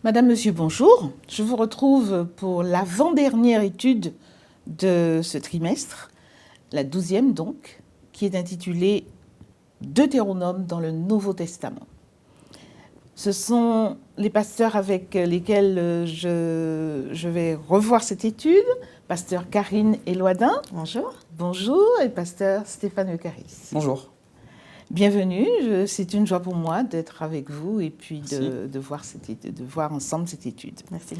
Madame, Monsieur, bonjour. Je vous retrouve pour l'avant-dernière étude de ce trimestre, la 12e donc, qui est intitulée Deutéronome dans le Nouveau Testament. Ce sont les pasteurs avec lesquels je vais revoir cette étude, pasteur Karine Eloidin. Bonjour. Bonjour, et pasteur Stéphane Eucharis. Bonjour. Bienvenue, c'est une joie pour moi d'être avec vous et puis de voir ensemble cette étude. Merci.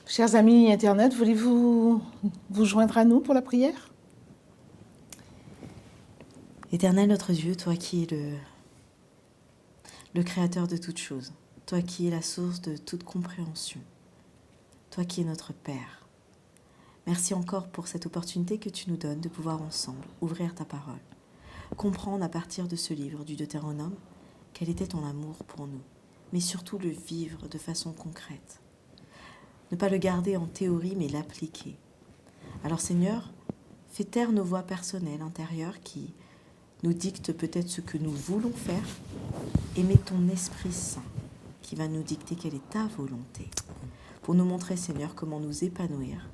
Chers amis Internet, voulez-vous vous joindre à nous pour la prière? Éternel notre Dieu, toi qui es le créateur de toutes choses, toi qui es la source de toute compréhension, toi qui es notre Père, merci encore pour cette opportunité que tu nous donnes de pouvoir ensemble ouvrir ta parole, comprendre à partir de ce livre du Deutéronome quel était ton amour pour nous, mais surtout le vivre de façon concrète. Ne pas le garder en théorie, mais l'appliquer. Alors Seigneur, fais taire nos voix personnelles, intérieures, qui nous dictent peut-être ce que nous voulons faire, et mets ton Esprit Saint qui va nous dicter quelle est ta volonté, pour nous montrer, Seigneur, comment nous épanouir,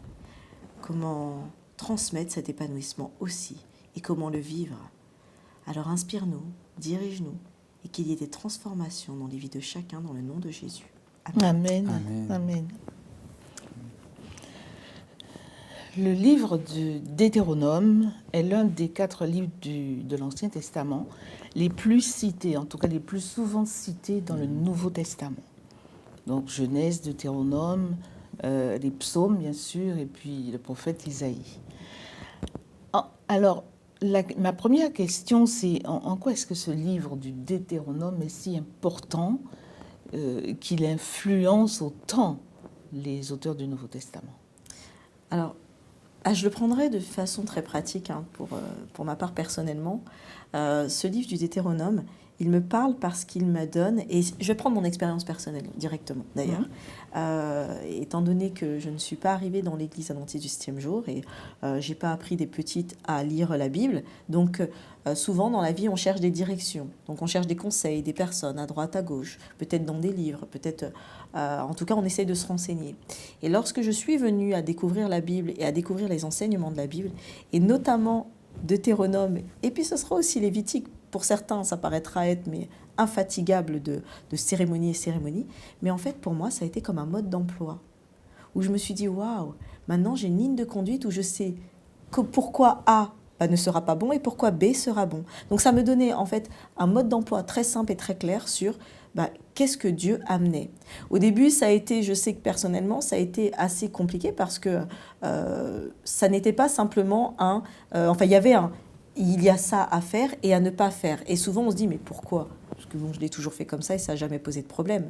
comment transmettre cet épanouissement aussi, et comment le vivre. Alors inspire-nous, dirige-nous, et qu'il y ait des transformations dans les vies de chacun, dans le nom de Jésus. Amen. Amen. Amen. Le livre du Deutéronome est l'un des 4 livres de l'Ancien Testament les plus cités, en tout cas les plus souvent cités dans le Nouveau Testament. Donc Genèse, Deutéronome, les psaumes bien sûr, et puis le prophète Isaïe. Alors, ma première question, c'est en quoi est-ce que ce livre du Deutéronome est si important qu'il influence autant les auteurs du Nouveau Testament? Alors, je le prendrai de façon très pratique pour ma part personnellement. Ce livre du Deutéronome, il me parle parce qu'il me donne, et je vais prendre mon expérience personnelle directement d'ailleurs, étant donné que je ne suis pas arrivée dans l'église adventiste du 7e jour et j'ai pas appris des petites à lire la Bible, donc souvent dans la vie on cherche des directions, donc on cherche des conseils, des personnes à droite, à gauche, peut-être dans des livres, peut-être, en tout cas on essaye de se renseigner. Et lorsque je suis venue à découvrir la Bible et à découvrir les enseignements de la Bible, et notamment Deutéronome, et puis ce sera aussi Lévitique. Pour certains, ça paraîtra être mais infatigable de cérémonie et cérémonie. Mais en fait, pour moi, ça a été comme un mode d'emploi. Où je me suis dit, waouh, maintenant j'ai une ligne de conduite où je sais que pourquoi A ne sera pas bon et pourquoi B sera bon. Donc ça me donnait en fait un mode d'emploi très simple et très clair sur qu'est-ce que Dieu amenait. Au début, ça a été, je sais que personnellement, ça a été assez compliqué parce que ça n'était pas simplement il y a ça à faire et à ne pas faire. Et souvent, on se dit, mais pourquoi? Parce que bon, je l'ai toujours fait comme ça et ça n'a jamais posé de problème.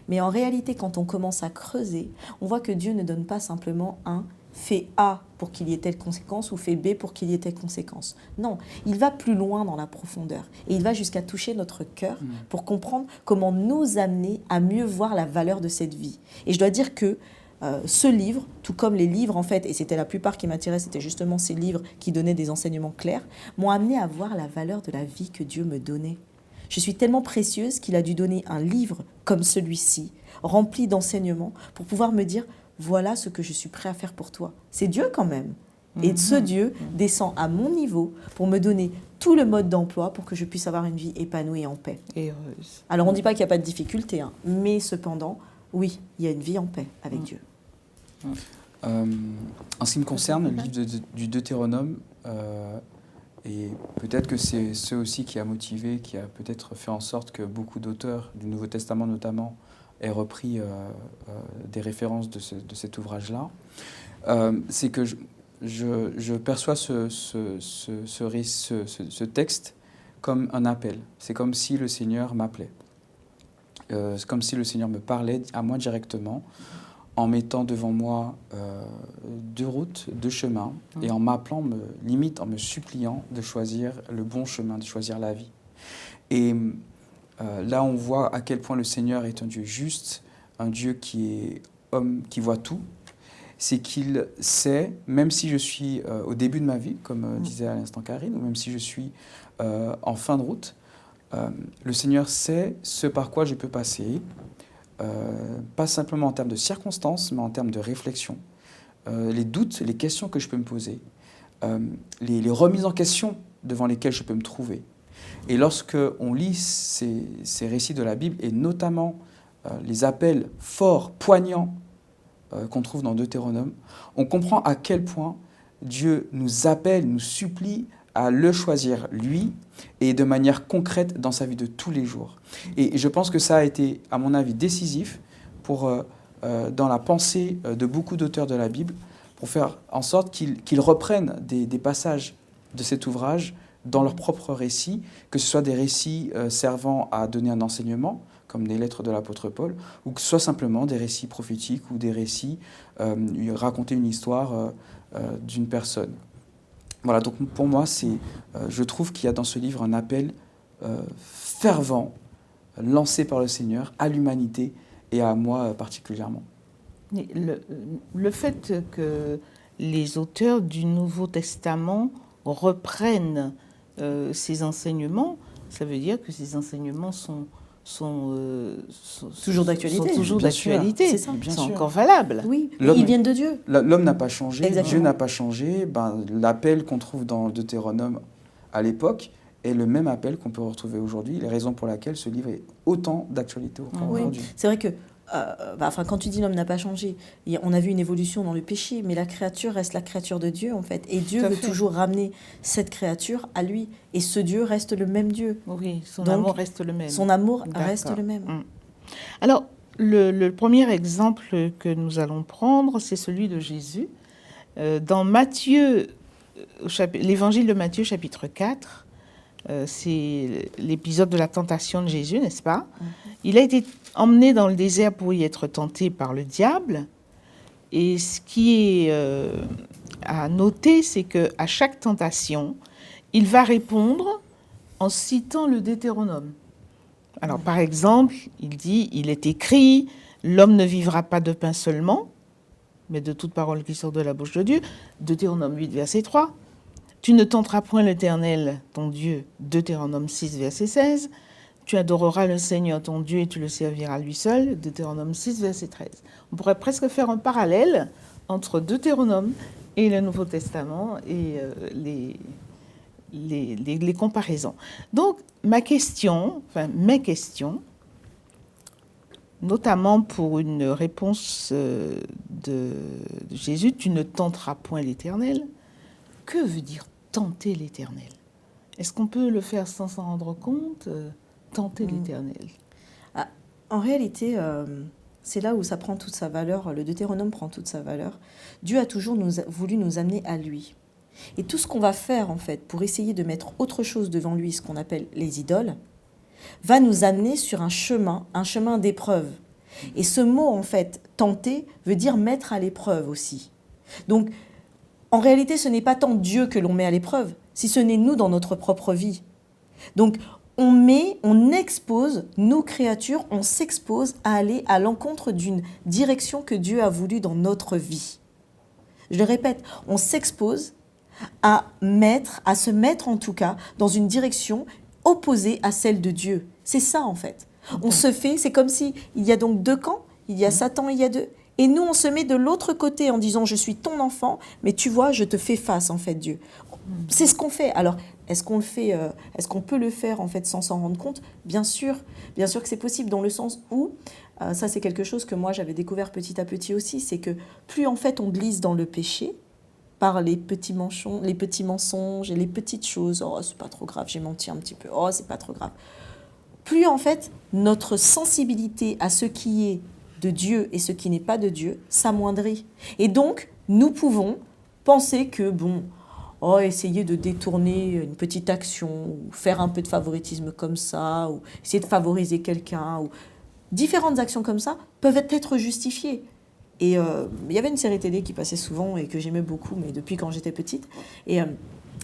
Mais en réalité, quand on commence à creuser, on voit que Dieu ne donne pas simplement un fait A pour qu'il y ait telle conséquence ou fait B pour qu'il y ait telle conséquence. Non, il va plus loin dans la profondeur et il va jusqu'à toucher notre cœur pour comprendre comment nous amener à mieux voir la valeur de cette vie. Et je dois dire que ce livre, tout comme les livres en fait, et c'était la plupart qui m'attiraient, c'était justement ces livres qui donnaient des enseignements clairs, m'ont amené à voir la valeur de la vie que Dieu me donnait. Je suis tellement précieuse qu'il a dû donner un livre comme celui-ci, rempli d'enseignements, pour pouvoir me dire, voilà ce que je suis prêt à faire pour toi. C'est Dieu quand même. Et ce Dieu descend à mon niveau pour me donner tout le mode d'emploi pour que je puisse avoir une vie épanouie et en paix. Et heureuse. Alors on ne dit pas qu'il n'y a pas de difficulté, mais cependant, oui, il y a une vie en paix avec Dieu. En ce qui me concerne, le livre du Deutéronome, et peut-être que c'est ce aussi qui a motivé, qui a peut-être fait en sorte que beaucoup d'auteurs du Nouveau Testament notamment aient repris des références de cet ouvrage-là, c'est que je perçois ce texte comme un appel. C'est comme si le Seigneur m'appelait. C'est comme si le Seigneur me parlait à moi directement, en mettant devant moi 2 routes, 2 chemins, et en m'appelant, limite en me suppliant de choisir le bon chemin, de choisir la vie. Et là, on voit à quel point le Seigneur est un Dieu juste, un Dieu qui est homme, qui voit tout. C'est qu'il sait, même si je suis au début de ma vie, comme disait à l'instant Karine, ou même si je suis en fin de route, le Seigneur sait ce par quoi je peux passer, pas simplement en termes de circonstances, mais en termes de réflexion. Les doutes, les questions que je peux me poser, les remises en question devant lesquelles je peux me trouver. Et lorsque on lit ces récits de la Bible, et notamment les appels forts, poignants qu'on trouve dans Deutéronome, on comprend à quel point Dieu nous appelle, nous supplie à le choisir, lui, et de manière concrète dans sa vie de tous les jours. Et je pense que ça a été, à mon avis, décisif dans la pensée de beaucoup d'auteurs de la Bible, pour faire en sorte qu'ils reprennent des passages de cet ouvrage dans leur propre récit, que ce soit des récits servant à donner un enseignement, comme des lettres de l'apôtre Paul, ou que ce soit simplement des récits prophétiques ou des récits raconter une histoire d'une personne. Voilà, donc pour moi, je trouve qu'il y a dans ce livre un appel fervent, lancé par le Seigneur à l'humanité et à moi particulièrement. Le fait que les auteurs du Nouveau Testament reprennent ces enseignements, ça veut dire que ces enseignements sont toujours d'actualité. Sont toujours d'actualité. C'est ça. Ils sont encore valables. Oui, ils viennent de Dieu. L'homme n'a pas changé, Exactement. Dieu n'a pas changé. L'appel qu'on trouve dans Deutéronome à l'époque est le même appel qu'on peut retrouver aujourd'hui. Les raisons pour lesquelles ce livre est autant d'actualité aujourd'hui. C'est vrai que quand tu dis l'homme n'a pas changé, on a vu une évolution dans le péché, mais la créature reste la créature de Dieu en fait. Et Dieu veut toujours ramener cette créature à lui. Et ce Dieu reste le même Dieu. Oui, son amour reste le même. Son amour reste le même. Alors, le premier exemple que nous allons prendre, c'est celui de Jésus. Dans Matthieu, l'évangile de Matthieu, chapitre 4, c'est l'épisode de la tentation de Jésus, n'est-ce pas ? Il a été emmené dans le désert pour y être tenté par le diable. Et ce qui est à noter, c'est qu'à chaque tentation, il va répondre en citant le Deutéronome. Alors, par exemple, il dit, il est écrit, l'homme ne vivra pas de pain seulement, mais de toute parole qui sort de la bouche de Dieu. Deutéronome 8, verset 3. Tu ne tenteras point l'Éternel, ton Dieu. Deutéronome 6, verset 16. Tu adoreras le Seigneur, ton Dieu, et tu le serviras lui seul. Deutéronome 6, verset 13. On pourrait presque faire un parallèle entre Deutéronome et le Nouveau Testament et les comparaisons. Donc, mes questions, notamment pour une réponse de Jésus, tu ne tenteras point l'Éternel. Que veut dire tenter l'Éternel? Est-ce qu'on peut le faire sans s'en rendre compte? Tenter l'Éternel. En réalité, c'est là où ça prend toute sa valeur, le Deutéronome prend toute sa valeur. Dieu a toujours voulu nous amener à lui. Et tout ce qu'on va faire, en fait, pour essayer de mettre autre chose devant lui, ce qu'on appelle les idoles, va nous amener sur un chemin d'épreuve. Et ce mot, en fait, tenter, veut dire mettre à l'épreuve aussi. Donc, en réalité, ce n'est pas tant Dieu que l'on met à l'épreuve, si ce n'est nous dans notre propre vie. Donc, on expose nos créatures, on s'expose à aller à l'encontre d'une direction que Dieu a voulu dans notre vie. Je le répète, on s'expose à se mettre en tout cas dans une direction opposée à celle de Dieu. C'est ça en fait. On se fait, c'est comme si il y a donc deux camps, il y a Satan et il y a deux. Et nous, on se met de l'autre côté en disant, je suis ton enfant, mais tu vois, je te fais face, en fait, Dieu. C'est ce qu'on fait. Alors, est-ce qu'on peut le faire, en fait, sans s'en rendre compte? Bien sûr que c'est possible, dans le sens où, ça c'est quelque chose que moi, j'avais découvert petit à petit aussi, c'est que plus, en fait, on glisse dans le péché, par les petits mensonges et les petites choses, oh, c'est pas trop grave, j'ai menti un petit peu, oh, c'est pas trop grave. Plus, en fait, notre sensibilité à ce qui est de Dieu et ce qui n'est pas de Dieu s'amoindrit. Et donc, nous pouvons penser que, essayer de détourner une petite action, ou faire un peu de favoritisme comme ça, ou essayer de favoriser quelqu'un, ou différentes actions comme ça, peuvent être justifiées. Et il y avait une série télé qui passait souvent et que j'aimais beaucoup, mais depuis quand j'étais petite, et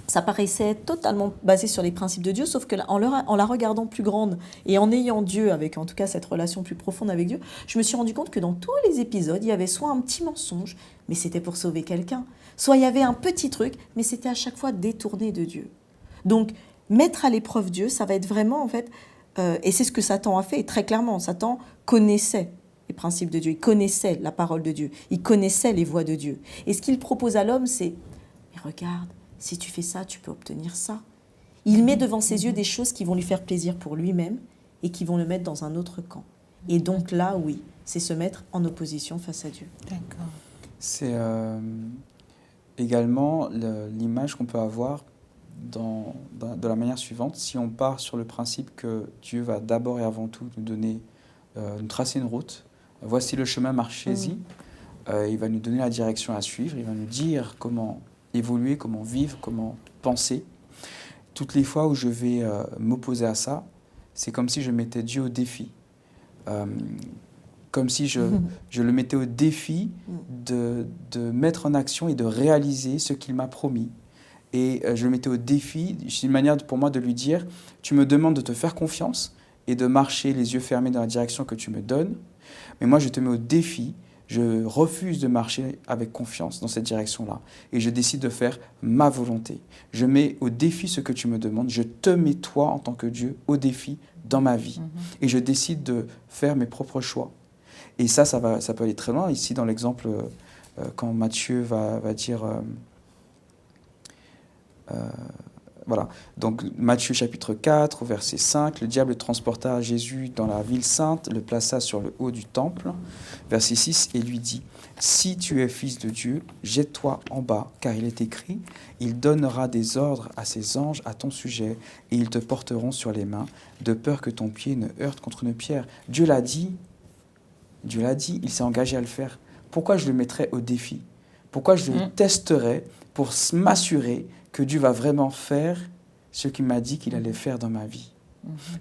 ça paraissait totalement basé sur les principes de Dieu, sauf que en la regardant plus grande et en ayant Dieu, avec en tout cas cette relation plus profonde avec Dieu, je me suis rendu compte que dans tous les épisodes, il y avait soit un petit mensonge, mais c'était pour sauver quelqu'un, soit il y avait un petit truc, mais c'était à chaque fois détourné de Dieu. Donc, mettre à l'épreuve Dieu, ça va être vraiment, en fait, et c'est ce que Satan a fait, et très clairement, Satan connaissait les principes de Dieu, il connaissait la parole de Dieu, il connaissait les voies de Dieu. Et ce qu'il propose à l'homme, c'est « Mais regarde, si tu fais ça, tu peux obtenir ça. » Il met devant ses yeux des choses qui vont lui faire plaisir pour lui-même et qui vont le mettre dans un autre camp. Et donc là, oui, c'est se mettre en opposition face à Dieu. D'accord. C'est également l'image qu'on peut avoir de la manière suivante. Si on part sur le principe que Dieu va d'abord et avant tout nous donner, nous tracer une route, voici le chemin, marchez-y, il va nous donner la direction à suivre, il va nous dire comment évoluer, comment vivre, comment penser. Toutes les fois où je vais m'opposer à ça, c'est comme si je mettais Dieu au défi. Comme si je le mettais au défi de mettre en action et de réaliser ce qu'il m'a promis. Et je le mettais au défi, c'est une manière pour moi de lui dire, tu me demandes de te faire confiance et de marcher les yeux fermés dans la direction que tu me donnes, mais moi je te mets au défi, je refuse de marcher avec confiance dans cette direction-là. Et je décide de faire ma volonté. Je mets au défi ce que tu me demandes, je te mets toi en tant que Dieu au défi dans ma vie. Et je décide de faire mes propres choix. Et ça peut aller très loin. Ici, dans l'exemple, quand Matthieu va dire... voilà. Donc, Matthieu chapitre 4, verset 5, le diable transporta Jésus dans la ville sainte, le plaça sur le haut du temple. Verset 6, et lui dit, « Si tu es fils de Dieu, jette-toi en bas, car il est écrit, il donnera des ordres à ses anges à ton sujet, et ils te porteront sur les mains, de peur que ton pied ne heurte contre une pierre. » Dieu l'a dit, il s'est engagé à le faire. Pourquoi je le mettrais au défi? Pourquoi je le testerais pour m'assurer que Dieu va vraiment faire ce qu'il m'a dit qu'il allait faire dans ma vie?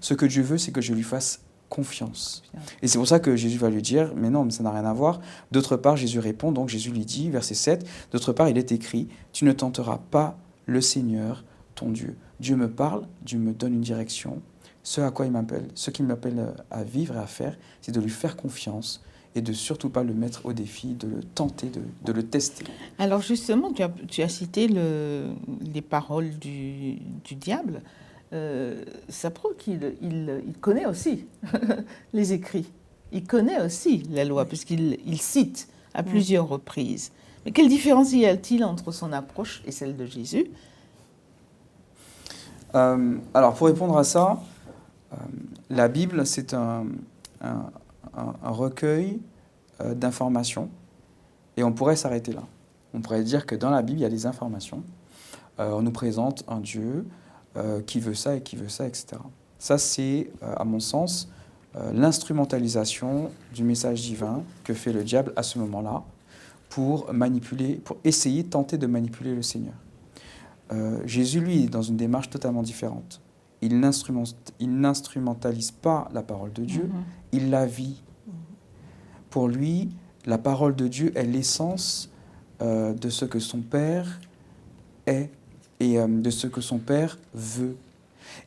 Ce que Dieu veut, c'est que je lui fasse confiance. Et c'est pour ça que Jésus va lui dire, mais non, mais ça n'a rien à voir. D'autre part, Jésus répond, donc Jésus lui dit, verset 7, d'autre part, il est écrit, tu ne tenteras pas le Seigneur, ton Dieu. Dieu me parle, Dieu me donne une direction. Ce qu'il m'appelle à vivre et à faire, c'est de lui faire confiance et de surtout pas le mettre au défi, de le tenter, de le tester. Alors justement, tu as cité les paroles du diable. Ça prouve qu'il connaît aussi les écrits. Il connaît aussi la loi, puisqu'il cite à plusieurs reprises. Mais quelle différence y a-t-il entre son approche et celle de Jésus? Alors, pour répondre à ça, la Bible, c'est un recueil d'informations, et on pourrait s'arrêter là. On pourrait dire que dans la Bible, il y a des informations. On nous présente un Dieu qui veut ça et qui veut ça, etc. Ça, c'est, à mon sens, l'instrumentalisation du message divin que fait le diable à ce moment-là pour tenter de manipuler le Seigneur. Jésus, lui, est dans une démarche totalement différente. Il n'instrumentalise pas la parole de Dieu, il la vit. Pour lui, la parole de Dieu est l'essence de ce que son Père est et de ce que son Père veut.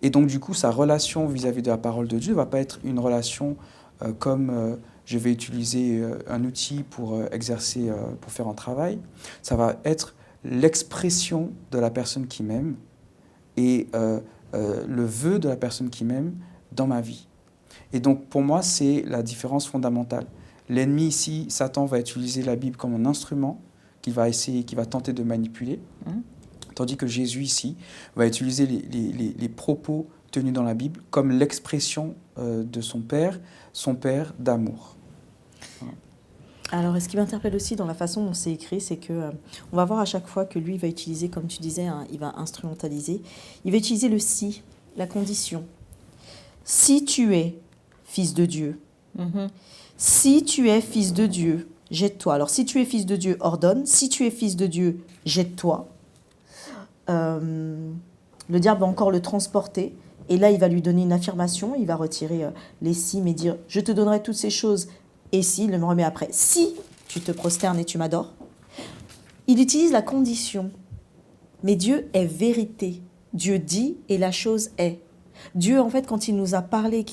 Et donc, du coup, sa relation vis-à-vis de la parole de Dieu ne va pas être une relation comme je vais utiliser un outil pour exercer, pour faire un travail. Ça va être l'expression de la personne qui m'aime et le vœu de la personne qui m'aime dans ma vie. Et donc, pour moi, c'est la différence fondamentale. L'ennemi ici, Satan, va utiliser la Bible comme un instrument qu'il va tenter de manipuler, tandis que Jésus ici va utiliser les propos tenus dans la Bible comme l'expression de son Père d'amour. Voilà. Alors, ce qui m'interpelle aussi dans la façon dont c'est écrit, c'est que on va voir à chaque fois que lui va utiliser, comme tu disais, il va instrumentaliser. Il va utiliser le si, la condition. Si tu es fils de Dieu, si tu es fils de Dieu, jette-toi. Alors, si tu es fils de Dieu, ordonne. Si tu es fils de Dieu, jette-toi. Le diable va encore le transporter. Et là, il va lui donner une affirmation. Il va retirer les si, mais dire « Je te donnerai toutes ces choses. » Et si, il me remet après. Si tu te prosternes et tu m'adores. Il utilise la condition. Mais Dieu est vérité. Dieu dit et la chose est. Dieu, en fait, quand il nous a parlé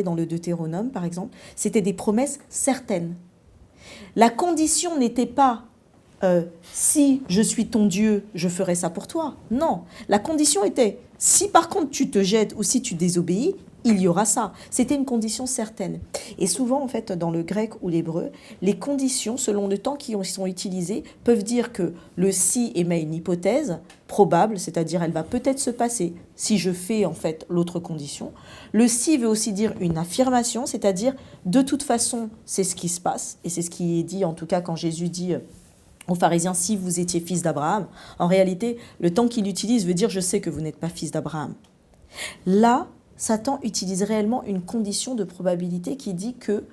dans le Deutéronome, par exemple, c'était des promesses certaines. La condition n'était pas si je suis ton Dieu, je ferai ça pour toi. Non. La condition était si par contre tu te jettes ou si tu désobéis, il y aura ça. C'était une condition certaine. Et souvent, en fait, dans le grec ou l'hébreu, les conditions, selon le temps qui sont utilisés, peuvent dire que le si émet une hypothèse probable, c'est-à-dire elle va peut-être se passer si je fais, en fait, l'autre condition. Le si veut aussi dire une affirmation, c'est-à-dire de toute façon, c'est ce qui se passe. Et c'est ce qui est dit, en tout cas, quand Jésus dit aux pharisiens, si vous étiez fils d'Abraham. En réalité, le temps qu'il utilise veut dire je sais que vous n'êtes pas fils d'Abraham. Là, Satan utilise réellement une condition de probabilité qui dit que,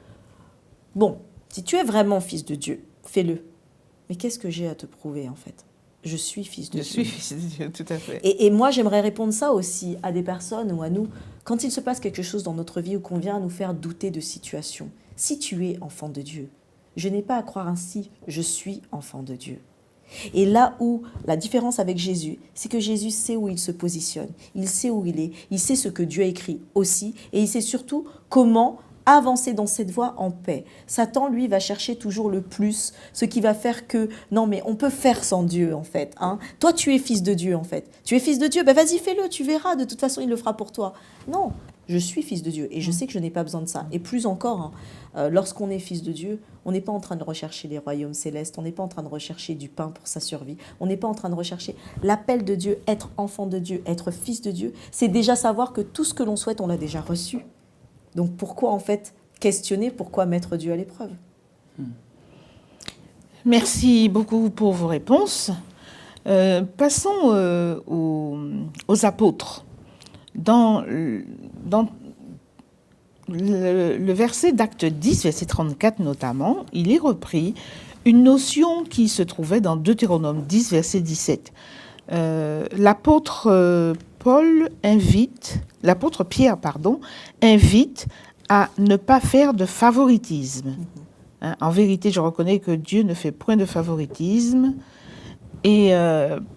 bon, si tu es vraiment fils de Dieu, fais-le. Mais qu'est-ce que j'ai à te prouver en fait ? Je suis fils de Dieu. Je suis fils de Dieu, tout à fait. Et moi, j'aimerais répondre ça aussi à des personnes ou à nous. Quand il se passe quelque chose dans notre vie ou qu'on vient nous faire douter de situations, si tu es enfant de Dieu, je n'ai pas à croire ainsi, je suis enfant de Dieu. Et là où la différence avec Jésus, c'est que Jésus sait où il se positionne, il sait où il est, il sait ce que Dieu a écrit aussi, et il sait surtout comment avancer dans cette voie en paix. Satan, lui, va chercher toujours le plus, ce qui va faire que, non mais on peut faire sans Dieu en fait. Hein. Toi, tu es fils de Dieu en fait. Tu es fils de Dieu, ben vas-y fais-le, tu verras, de toute façon il le fera pour toi. Non, je suis fils de Dieu et je sais que je n'ai pas besoin de ça. Et plus encore, lorsqu'on est fils de Dieu, on n'est pas en train de rechercher les royaumes célestes, on n'est pas en train de rechercher du pain pour sa survie, on n'est pas en train de rechercher l'appel de Dieu, être enfant de Dieu, être fils de Dieu, c'est déjà savoir que tout ce que l'on souhaite, on l'a déjà reçu. Donc pourquoi en fait questionner, pourquoi mettre Dieu à l'épreuve ? Merci beaucoup pour vos réponses. Passons aux apôtres. Dans le verset d'Acte 10, verset 34 notamment, il est repris une notion qui se trouvait dans Deutéronome 10, verset 17. L'apôtre Pierre, invite à ne pas faire de favoritisme. Hein, en vérité, je reconnais que Dieu ne fait point de favoritisme. Et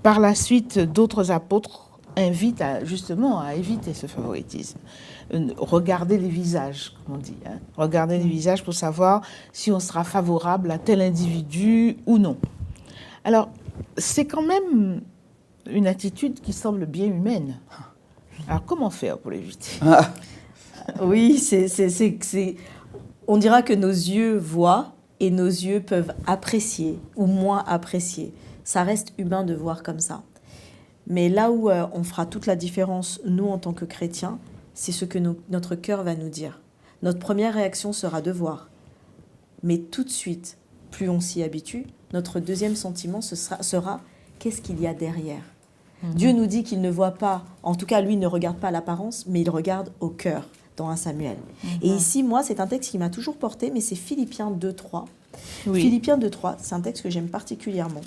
par la suite, d'autres apôtres invitent justement à éviter ce favoritisme. Regarder les visages, comme on dit. Hein. Regarder les visages pour savoir si on sera favorable à tel individu ou non. Alors, c'est quand même une attitude qui semble bien humaine. Alors, comment faire pour l'éviter ? Oui, on dira que nos yeux voient et nos yeux peuvent apprécier ou moins apprécier. Ça reste humain de voir comme ça. Mais là où on fera toute la différence, nous, en tant que chrétiens, c'est ce que notre cœur va nous dire. Notre première réaction sera de voir. Mais tout de suite, plus on s'y habitue, notre deuxième sentiment sera qu'est-ce qu'il y a derrière ? Dieu nous dit qu'il ne voit pas, en tout cas, lui ne regarde pas l'apparence, mais il regarde au cœur, dans 1 Samuel. Et ici, moi, c'est un texte qui m'a toujours porté, mais c'est Philippiens 2.3. Oui. Philippiens 2.3, c'est un texte que j'aime particulièrement,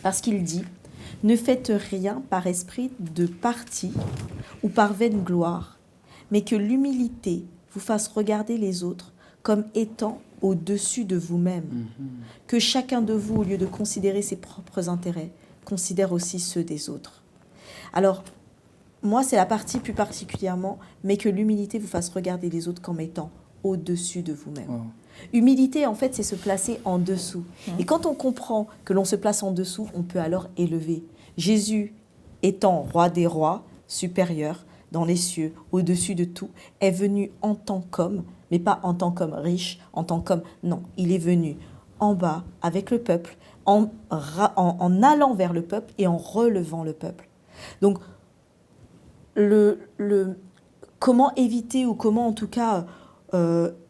parce qu'il dit « Ne faites rien par esprit de parti ou par vaine gloire, mais que l'humilité vous fasse regarder les autres comme étant au-dessus de vous-même. Que chacun de vous, au lieu de considérer ses propres intérêts, considère aussi ceux des autres. » Alors, moi, c'est la partie plus particulièrement, mais que l'humilité vous fasse regarder les autres comme étant au-dessus de vous-même. Oh. Humilité, en fait, c'est se placer en dessous. Et quand on comprend que l'on se place en dessous, on peut alors élever. Jésus, étant roi des rois, supérieur, dans les cieux, au-dessus de tout, est venu en tant qu'homme, mais pas en tant qu'homme riche, en tant qu'homme... Non, il est venu en bas, avec le peuple, en allant vers le peuple et en relevant le peuple. Donc, comment éviter, ou comment en tout cas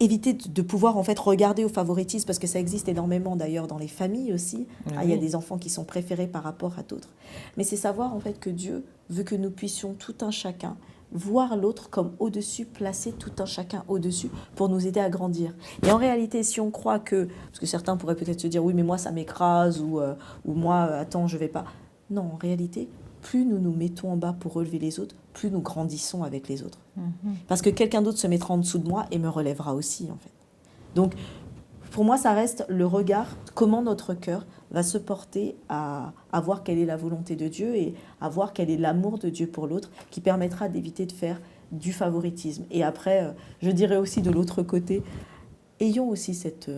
éviter de pouvoir en fait regarder au favoritisme, parce que ça existe énormément d'ailleurs dans les familles aussi. Oui. Il y a des enfants qui sont préférés par rapport à d'autres. Mais c'est savoir en fait que Dieu veut que nous puissions tout un chacun voir l'autre comme au-dessus, placer tout un chacun au-dessus pour nous aider à grandir. Et en réalité, si on croit que... Parce que certains pourraient peut-être se dire « oui, mais moi, ça m'écrase » ou moi, attends, je vais pas... Non, en réalité, plus nous nous mettons en bas pour relever les autres, plus nous grandissons avec les autres. Parce que quelqu'un d'autre se mettra en dessous de moi et me relèvera aussi, en fait. Donc, pour moi, ça reste le regard, comment notre cœur va se porter à voir quelle est la volonté de Dieu et à voir quel est l'amour de Dieu pour l'autre, qui permettra d'éviter de faire du favoritisme. Et après, je dirais aussi de l'autre côté, ayons aussi cette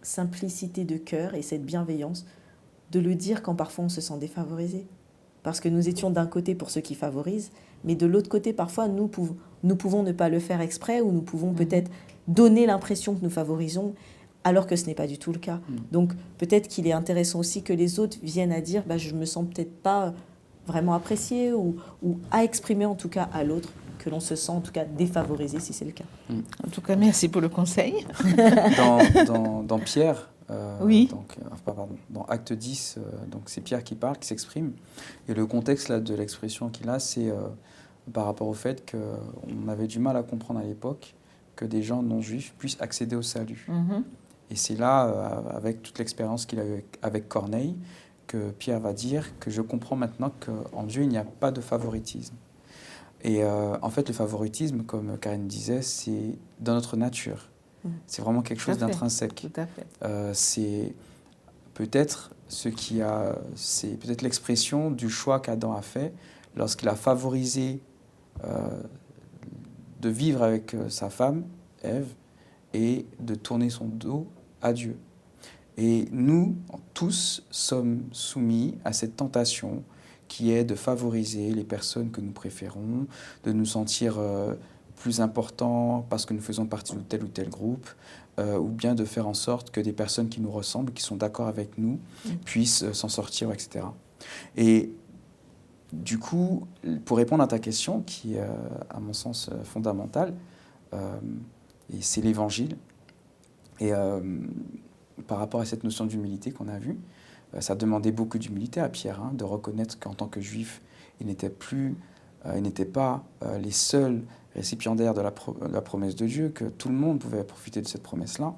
simplicité de cœur et cette bienveillance de le dire quand parfois on se sent défavorisé. Parce que nous étions d'un côté pour ceux qui favorisent, Mais de l'autre côté, parfois, nous pouvons ne pas le faire exprès ou nous pouvons peut-être donner l'impression que nous favorisons alors que ce n'est pas du tout le cas. Donc peut-être qu'il est intéressant aussi que les autres viennent à dire je me sens peut-être pas vraiment apprécié ou à exprimer en tout cas à l'autre que l'on se sent en tout cas défavorisé si c'est le cas. En tout cas, merci pour le conseil. Dans Pierre, oui. dans Acte 10, donc c'est Pierre qui parle, qui s'exprime. Et le contexte là, de l'expression qu'il a, c'est par rapport au fait qu'on avait du mal à comprendre à l'époque que des gens non-juifs puissent accéder au salut. Et c'est là, avec toute l'expérience qu'il a eue avec Corneille, que Pierre va dire que je comprends maintenant qu'en Dieu, il n'y a pas de favoritisme. Et en fait, le favoritisme, comme Karine disait, c'est dans notre nature. C'est vraiment quelque chose d'intrinsèque. Tout à fait. C'est peut-être c'est peut-être l'expression du choix qu'Adam a fait lorsqu'il a favorisé de vivre avec sa femme, Ève, et de tourner son dos à Dieu. Et nous, tous, sommes soumis à cette tentation qui est de favoriser les personnes que nous préférons, de nous sentir plus importants parce que nous faisons partie de tel ou tel groupe, ou bien de faire en sorte que des personnes qui nous ressemblent, qui sont d'accord avec nous, puissent s'en sortir, etc. Et du coup, pour répondre à ta question, qui est à mon sens fondamentale, et c'est l'Évangile, et par rapport à cette notion d'humilité qu'on a vue, ça demandait beaucoup d'humilité à Pierre, de reconnaître qu'en tant que juif, il n'était pas les seuls récipiendaires de la promesse de Dieu, que tout le monde pouvait profiter de cette promesse-là.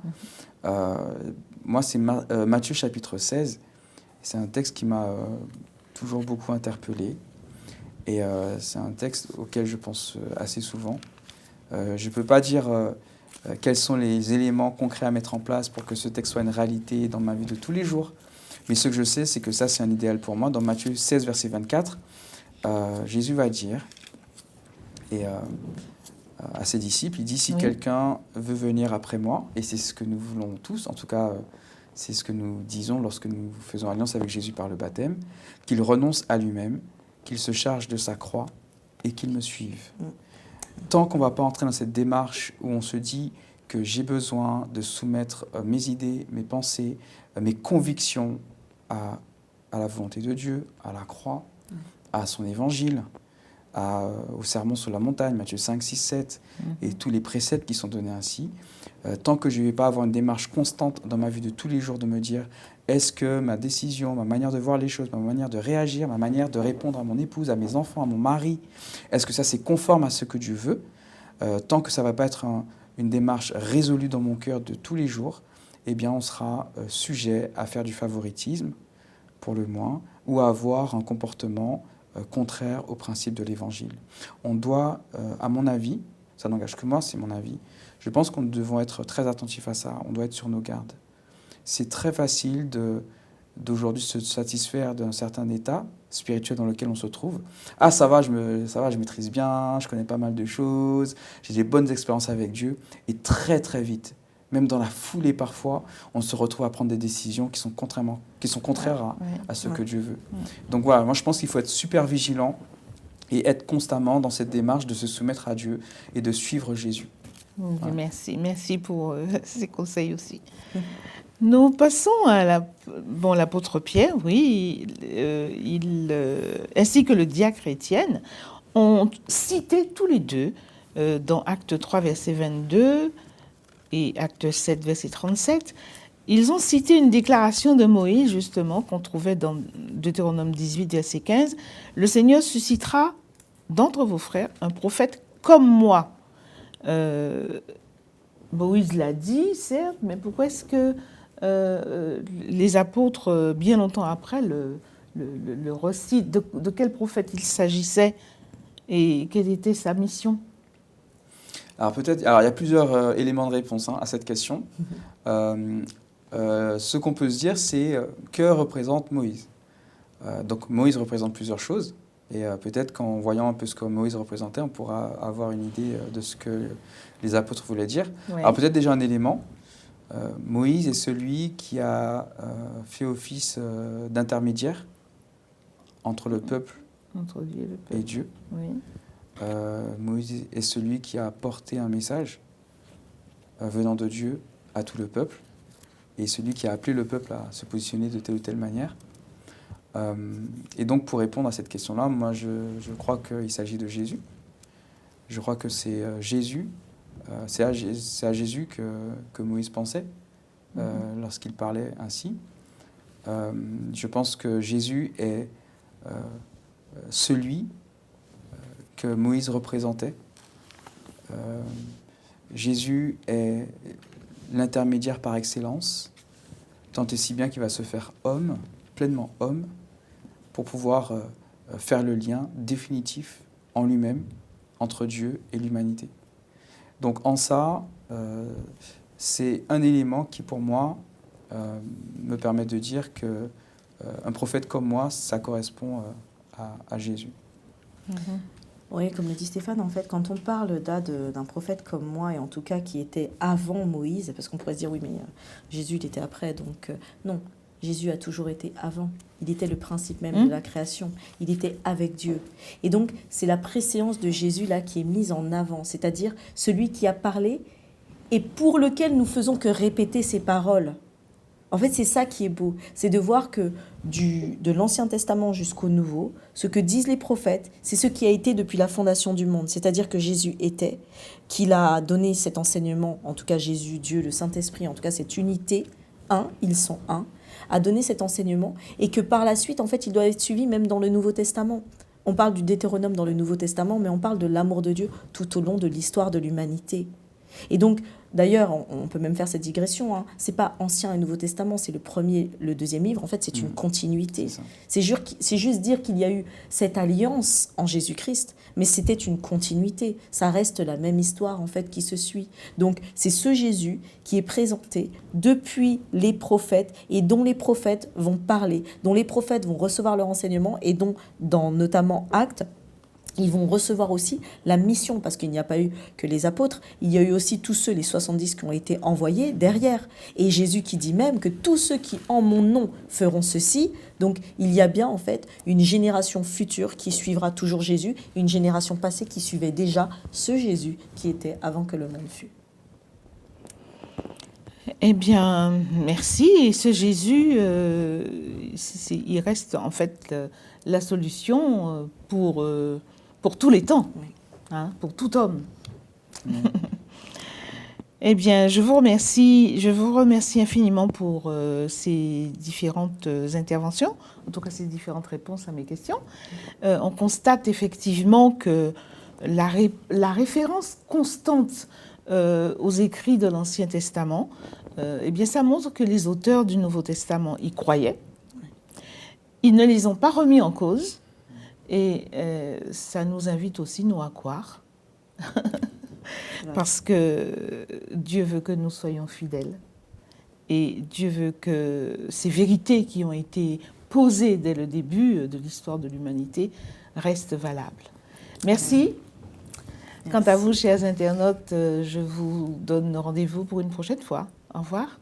Moi, c'est Matthieu chapitre 16. C'est un texte qui m'a toujours beaucoup interpellé. Et c'est un texte auquel je pense assez souvent. Je ne peux pas dire quels sont les éléments concrets à mettre en place pour que ce texte soit une réalité dans ma vie de tous les jours. Mais ce que je sais, c'est que ça, c'est un idéal pour moi. Dans Matthieu 16, verset 24, Jésus va dire à ses disciples, il dit, si quelqu'un veut venir après moi, et c'est ce que nous voulons tous, en tout cas, c'est ce que nous disons lorsque nous faisons alliance avec Jésus par le baptême, qu'il renonce à lui-même, qu'il se charge de sa croix et qu'il me suive. Tant qu'on ne va pas entrer dans cette démarche où on se dit que j'ai besoin de soumettre mes idées, mes pensées, mes convictions à la volonté de Dieu, à la croix, à son évangile, au sermon sur la montagne, Matthieu 5, 6, 7, et tous les préceptes qui sont donnés ainsi, tant que je ne vais pas avoir une démarche constante dans ma vie de tous les jours de me dire est-ce que ma décision, ma manière de voir les choses, ma manière de réagir, ma manière de répondre à mon épouse, à mes enfants, à mon mari, est-ce que ça c'est conforme à ce que Dieu veut, tant que ça ne va pas être une démarche résolue dans mon cœur de tous les jours, eh bien on sera sujet à faire du favoritisme, pour le moins, ou à avoir un comportement contraire au principe de l'Évangile. On doit, à mon avis, ça n'engage que moi, c'est mon avis, je pense qu'on devons être très attentifs à ça, on doit être sur nos gardes. C'est très facile d'aujourd'hui se satisfaire d'un certain état spirituel dans lequel on se trouve. Ah, ça va, je maîtrise bien, je connais pas mal de choses, j'ai des bonnes expériences avec Dieu. Et très, très vite, même dans la foulée parfois, on se retrouve à prendre des décisions qui sont contraires à ce que Dieu veut. Donc voilà, moi je pense qu'il faut être super vigilant et être constamment dans cette démarche de se soumettre à Dieu et de suivre Jésus. Voilà. Merci pour ces conseils aussi. Nous passons à l'apôtre Pierre, oui, ainsi que le diacre Étienne, ont cité tous les deux, dans Acte 3, verset 22 et Acte 7, verset 37, ils ont cité une déclaration de Moïse, justement, qu'on trouvait dans Deutéronome 18, verset 15. « Le Seigneur suscitera d'entre vos frères un prophète comme moi. » Moïse l'a dit, certes, mais pourquoi est-ce que les apôtres, bien longtemps après, le recitent? De quel prophète il s'agissait et quelle était sa mission? Alors il y a plusieurs éléments de réponse à cette question. Ce qu'on peut se dire, c'est que représente Moïse. Donc Moïse représente plusieurs choses. Et peut-être qu'en voyant un peu ce que Moïse représentait, on pourra avoir une idée de ce que les apôtres voulaient dire. Ouais. Alors peut-être déjà un élément. Moïse est celui qui a fait office d'intermédiaire entre le peuple et Dieu. Oui. Moïse est celui qui a porté un message venant de Dieu à tout le peuple, et celui qui a appelé le peuple à se positionner de telle ou telle manière. Et donc, pour répondre à cette question-là, moi, je crois qu'il s'agit de Jésus. Je crois que c'est Jésus, c'est à Jésus que Moïse pensait lorsqu'il parlait ainsi. Je pense que Jésus est celui que Moïse représentait. Jésus est l'intermédiaire par excellence, tant et si bien qu'il va se faire homme, pleinement homme, pour pouvoir faire le lien définitif en lui-même entre Dieu et l'humanité. Donc en ça, c'est un élément qui pour moi me permet de dire que un prophète comme moi, ça correspond à Jésus. Oui, comme le dit Stéphane, en fait, quand on parle d'un prophète comme moi, et en tout cas qui était avant Moïse, parce qu'on pourrait se dire, oui, mais Jésus, il était après, donc non, Jésus a toujours été avant. Il était le principe même de la création. Il était avec Dieu. Et donc, c'est la préséance de Jésus là qui est mise en avant, c'est-à-dire celui qui a parlé et pour lequel nous faisons que répéter ses paroles. En fait, c'est ça qui est beau, c'est de voir que de l'Ancien Testament jusqu'au Nouveau, ce que disent les prophètes, c'est ce qui a été depuis la fondation du monde. C'est-à-dire que Jésus était, qu'il a donné cet enseignement, en tout cas Jésus, Dieu, le Saint-Esprit, en tout cas cette unité, ils sont un, a donné cet enseignement, et que par la suite, en fait, il doit être suivi même dans le Nouveau Testament. On parle du Deutéronome dans le Nouveau Testament, mais on parle de l'amour de Dieu tout au long de l'histoire de l'humanité. Et donc, d'ailleurs, on peut même faire cette digression, c'est pas Ancien et Nouveau Testament, c'est le premier, le deuxième livre, en fait, c'est une continuité. C'est juste dire qu'il y a eu cette alliance en Jésus-Christ, mais c'était une continuité. Ça reste la même histoire, en fait, qui se suit. Donc, c'est ce Jésus qui est présenté depuis les prophètes et dont les prophètes vont parler, dont les prophètes vont recevoir leur enseignement et dont, dans notamment Actes, ils vont recevoir aussi la mission, parce qu'il n'y a pas eu que les apôtres, il y a eu aussi tous ceux, les 70 qui ont été envoyés derrière. Et Jésus qui dit même que tous ceux qui en mon nom feront ceci, donc il y a bien en fait une génération future qui suivra toujours Jésus, une génération passée qui suivait déjà ce Jésus qui était avant que le monde fût. Eh bien, merci. Et ce Jésus, il reste en fait la solution pour tous les temps, pour tout homme. Eh bien, je vous remercie infiniment pour ces différentes interventions, en tout cas ces différentes réponses à mes questions. On constate effectivement que la référence constante aux écrits de l'Ancien Testament, eh bien, ça montre que les auteurs du Nouveau Testament y croyaient. Ils ne les ont pas remis en cause. Et ça nous invite aussi, nous, à croire. Parce que Dieu veut que nous soyons fidèles. Et Dieu veut que ces vérités qui ont été posées dès le début de l'histoire de l'humanité restent valables. Merci. Quant à vous, chers internautes, je vous donne rendez-vous pour une prochaine fois. Au revoir.